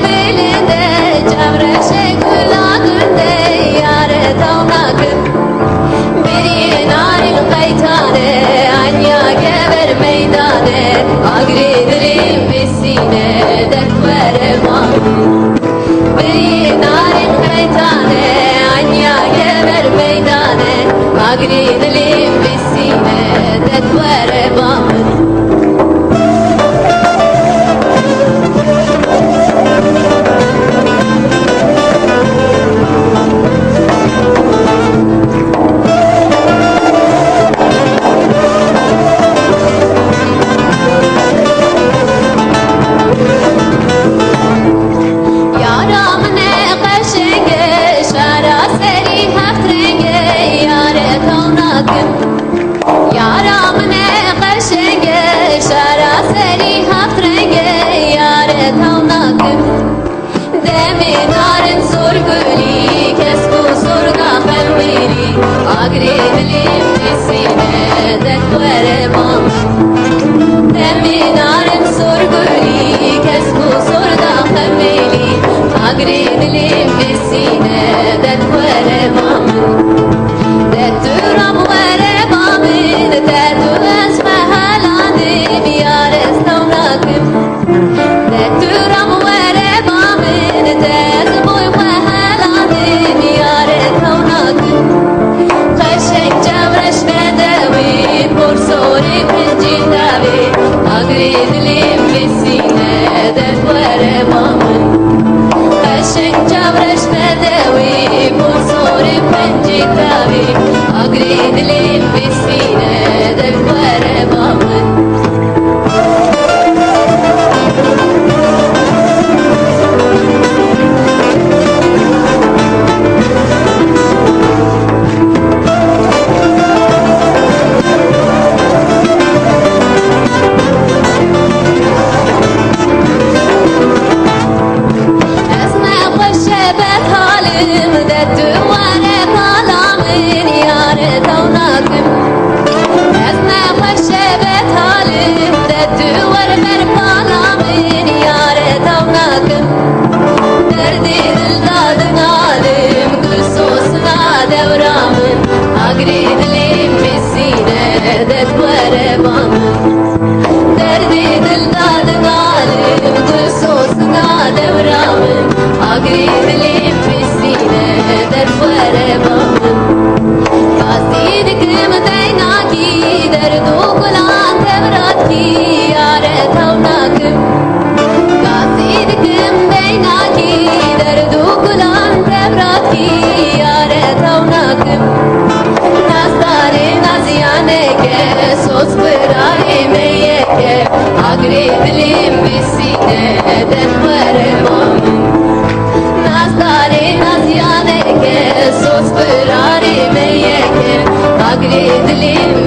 belinde Cevreşe gülagünde yare tavnakım Bir narin kaytane anya geber meydane Agri dilim besine dert veremam Bir narin kaytane anya geber meydane Agri dilim besine dert veremam Deminarın sorguli kesku sorga felvili Agri dilim besine dert veremam Deminarın sorguli kesku sorga felvili Agri dilim besine dert veremam Derturam veremam dertu esme halani biyares tavnakım Derturam veremam dert boy vehelani biyare tavnakım Kaşek cevreş bedevi borsori pinci tabi Agri dilim besine dert veremam Kaşek cevreş bedevi borsori pinci tabi Agri dilim besine dert veremam Agri dilim besine dert veremam Derdi dildadı galim Gülsosuna devramım Agri dilim besine dert veremam Gazidikim deynaki Derdu kulan devrat ki Yare tavnakım Gazidikim deynaki Derdu kulan devrat ki Yare tavnakım Sos pırare meyeke Agri dilim besine dert veremam Nazdare nazyaneke Sos pırare meyeke Agri dilim